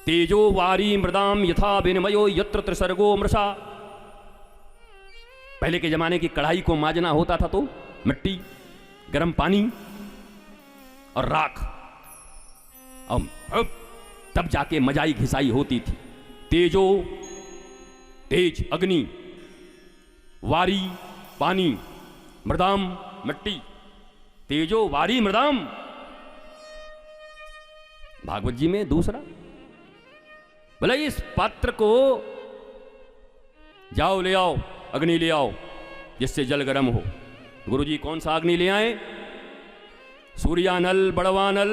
तेजो वारी मृदाम यथा विनिमयो यत्र त्रिसर्गो मृषा। पहले के जमाने की कढ़ाई को माजना होता था तो मिट्टी, गर्म पानी और राख, अब तब जाके मजाई घिसाई होती थी। तेजो तेज अग्नि, वारी पानी, मृदाम मिट्टी। तेजो वारी मृदाम। भागवत जी में दूसरा बोला इस पात्र को जाओ ले आओ, अग्नि ले आओ जिससे जल गर्म हो। गुरुजी कौन सा अग्नि ले आए? सूर्यानल, बड़वानल,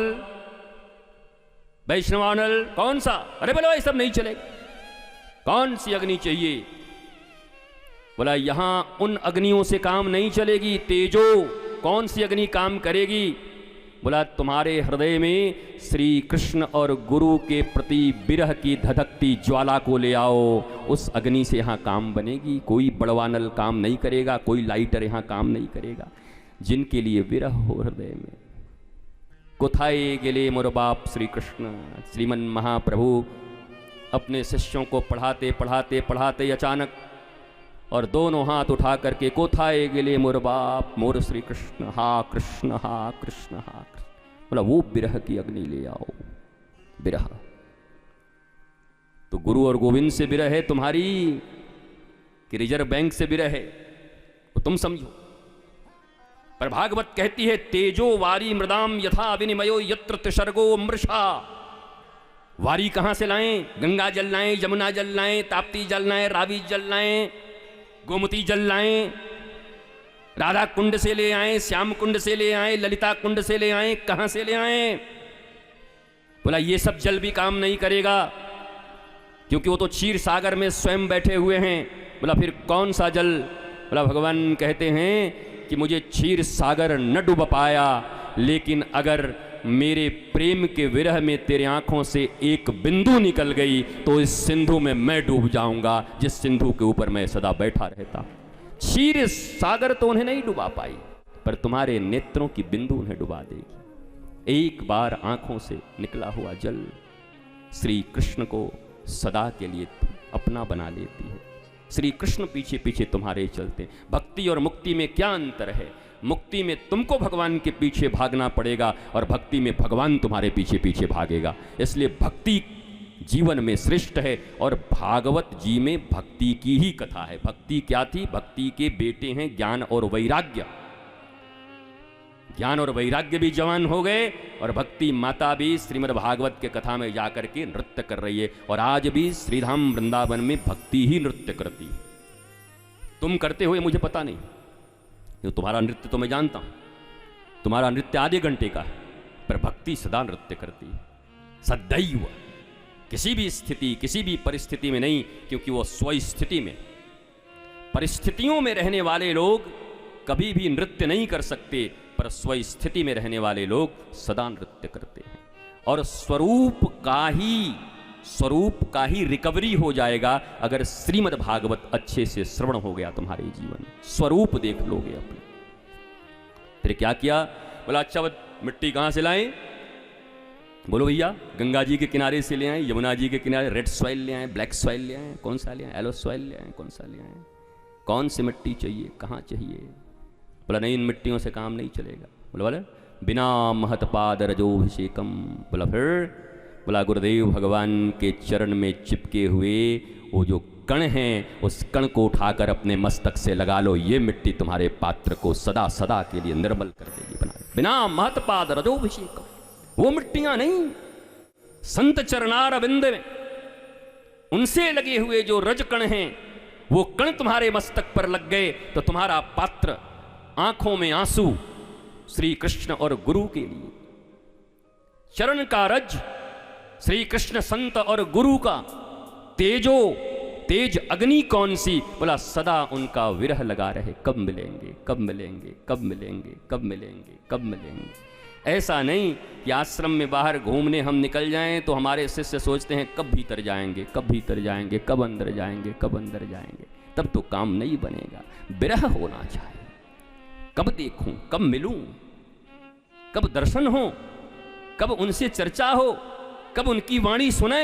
वैष्णवानल, कौन सा? अरे बोलो ये सब नहीं चलेगा। कौन सी अग्नि चाहिए? बोला यहां उन अग्नियों से काम नहीं चलेगी। तेजो कौन सी अग्नि काम करेगी? बोला तुम्हारे हृदय में श्री कृष्ण और गुरु के प्रति विरह की धधकती ज्वाला को ले आओ, उस अग्नि से यहाँ काम बनेगी। कोई बड़वानल काम नहीं करेगा, कोई लाइटर यहाँ काम नहीं करेगा। जिनके लिए विरह हो हृदय में। कोथाए गेले मोर बाप श्री कृष्ण। श्रीमन महाप्रभु अपने शिष्यों को पढ़ाते पढ़ाते पढ़ाते अचानक और दोनों हाथ उठा करके कोथाए गेले मोर बाप मोर श्री कृष्ण, हा कृष्ण हा कृष्ण हा कृष्ण। बोला वो विरह की अग्नि ले आओ। विरह तो गुरु और गोविंद से विरह है तुम्हारी कि रिजर्व बैंक से विरह है, वो तुम समझो। पर भागवत कहती है तेजो वारी मृदाम यथा विनिमयो यत्र त्रिसर्गो मृषा। वारी कहां से लाएं? गंगा जल लाएं, यमुना जल लाएं, ताप्ती जल लाएं, रावी जल लाएं, गोमती जल लाएं, राधा कुंड से ले आए, श्याम कुंड से ले आए, ललिता कुंड से ले आए, कहां से ले आए? बोला ये सब जल भी काम नहीं करेगा क्योंकि वो तो क्षीर सागर में स्वयं बैठे हुए हैं। बोला फिर कौन सा जल? बोला भगवान कहते हैं कि मुझे क्षीर सागर न डूब पाया, लेकिन अगर मेरे प्रेम के विरह में तेरे आंखों से एक बिंदु निकल गई तो इस सिंधु में मैं डूब जाऊंगा, जिस सिंधु के ऊपर मैं सदा बैठा रहता। क्षीर सागर तो उन्हें नहीं डुबा पाई, पर तुम्हारे नेत्रों की बिंदु उन्हें डुबा देगी। एक बार आंखों से निकला हुआ जल श्री कृष्ण को सदा के लिए अपना बना लेती है। श्री कृष्ण पीछे पीछे तुम्हारे चलते। भक्ति और मुक्ति में क्या अंतर है? मुक्ति में तुमको भगवान के पीछे भागना पड़ेगा और भक्ति में भगवान तुम्हारे पीछे पीछे भागेगा। इसलिए भक्ति जीवन में श्रेष्ठ है और भागवत जी में भक्ति की ही कथा है। भक्ति क्या थी? भक्ति के बेटे हैं ज्ञान और वैराग्य। ज्ञान और वैराग्य भी जवान हो गए और भक्ति माता भी श्रीमद् भागवत के कथा में जाकर के नृत्य कर रही है। और आज भी श्रीधाम वृंदावन में भक्ति ही नृत्य करती है। तुम करते हुए मुझे पता नहीं, तो तुम्हारा नृत्य तो मैं जानता हूं, तुम्हारा नृत्य आधे घंटे का है, पर भक्ति सदा नृत्य करती है, सदैव, किसी भी स्थिति किसी भी परिस्थिति में नहीं, क्योंकि वो स्वस्थिति में। परिस्थितियों में रहने वाले लोग कभी भी नृत्य नहीं कर सकते, पर स्वस्थिति में रहने वाले लोग सदा नृत्य करते हैं। और स्वरूप का ही रिकवरी हो जाएगा अगर श्रीमद् भागवत अच्छे से श्रवण हो गया तुम्हारे जीवन। स्वरूप देख लोगे अपने। फिर क्या किया? बोला अच्छा मिट्टी कहां से लाएं? बोलो भैया गंगा जी के किनारे से ले आए, यमुना जी के किनारे रेड सॉइल ले आए, ब्लैक सॉइल ले आए, कौन सा ले आए? येलो सॉइल ले आए, कौन सा ले आए? कौन सी मिट्टी चाहिए? कहाँ चाहिए? बोला नहीं, इन मिट्टियों से काम नहीं चलेगा। बोला बिना महतपाद रजोभिषेकम। बोला फिर? बोला गुरुदेव भगवान के चरण में चिपके हुए वो जो कण हैं, उस कण को उठाकर अपने मस्तक से लगा लो, ये मिट्टी तुम्हारे पात्र को सदा सदा के लिए निर्मल कर देगी, बना देगी। बिना महतपाद रजोभिषेकम। वो मिट्टियां नहीं, संत चरणार बिंद में उनसे लगे हुए जो रज कण हैं, वो कण तुम्हारे मस्तक पर लग गए तो तुम्हारा पात्र, आंखों में आंसू श्री कृष्ण और गुरु के लिए। चरण का रज श्री कृष्ण संत और गुरु का। तेज अग्नि कौन सी? बोला सदा उनका विरह लगा रहे, कब मिलेंगे, कब मिलेंगे, कब मिलेंगे, कब मिलेंगे, कब मिलेंगे। ऐसा नहीं कि आश्रम में बाहर घूमने हम निकल जाएं तो हमारे शिष्य सोचते हैं कब भीतर जाएंगे, कब भीतर जाएंगे, कब अंदर जाएंगे, कब अंदर जाएंगे। तब तो काम नहीं बनेगा। विरह होना चाहिए। कब देखूं, कब मिलूं, कब दर्शन हो, कब उनसे चर्चा हो, कब उनकी वाणी सुने,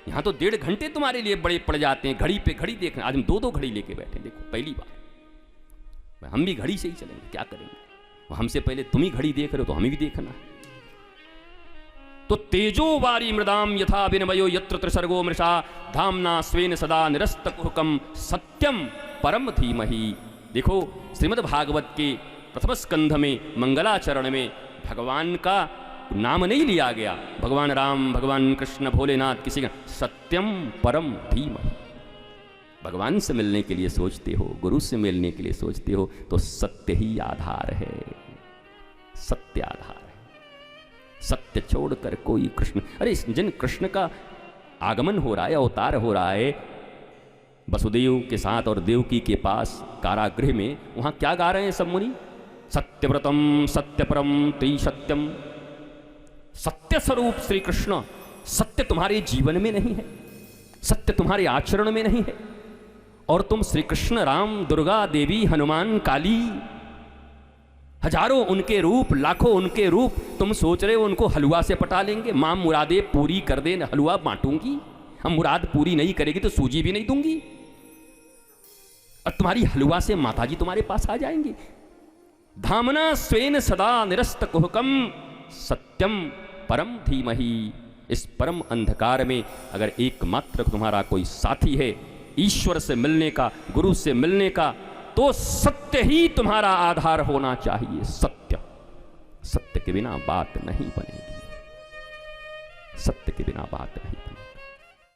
यहां तो 1.5 घंटे तुम्हारे लिए बड़े पड़ जाते हैं, घड़ी पे घड़ी देखना। आज हम 2-2 घड़ी लेके बैठे, देखो पहली बार। हम भी घड़ी से ही चलेंगे, क्या करेंगे? हमसे पहले तुम ही घड़ी देख रहे हो तो हमें भी देखना है। तो तेजो वारी मृदाम यथा विनिमयो यत्र त्रिसर्गो मृषा धामना स्वेन सदा निरस्तकुहकम सत्यम परम धीमहि। देखो श्रीमद् भागवत के प्रथम स्कंध में मंगलाचरण में भगवान का नाम नहीं लिया गया, भगवान राम, भगवान कृष्ण, भोलेनाथ, किसी का। सत्यम परम धीमहि। भगवान से मिलने के लिए सोचते हो, गुरु से मिलने के लिए सोचते हो, तो सत्य ही आधार है, सत्य आधार है। सत्य छोड़कर कोई कृष्ण, अरे जिन कृष्ण का आगमन हो रहा है, अवतार हो रहा है वसुदेव के साथ और देवकी के पास कारागृह में, वहां क्या गा रहे हैं सब मुनि? सत्यव्रतम सत्यपरम त्रिसत्यम। सत्य स्वरूप श्री कृष्ण। सत्य तुम्हारे जीवन में नहीं है, सत्य तुम्हारे आचरण में नहीं है, और तुम श्री कृष्ण, राम, दुर्गा देवी, हनुमान, काली, हजारों उनके रूप, लाखों उनके रूप, तुम सोच रहे हो उनको हलवा से पटा लेंगे? मां मुरादे पूरी कर दे, हलवा बांटूंगी। हम मुराद पूरी नहीं करेगी तो सूजी भी नहीं दूंगी, और तुम्हारी हलवा से माताजी तुम्हारे पास आ जाएंगी। धामना स्वेन सदा निरस्त कुहकम सत्यम परम धीमहि। इस परम अंधकार में अगर एकमात्र तुम्हारा कोई साथी है ईश्वर से मिलने का, गुरु से मिलने का, तो सत्य ही तुम्हारा आधार होना चाहिए। सत्य, सत्य के बिना बात नहीं बनेगी, सत्य के बिना बात नहीं बनेगी।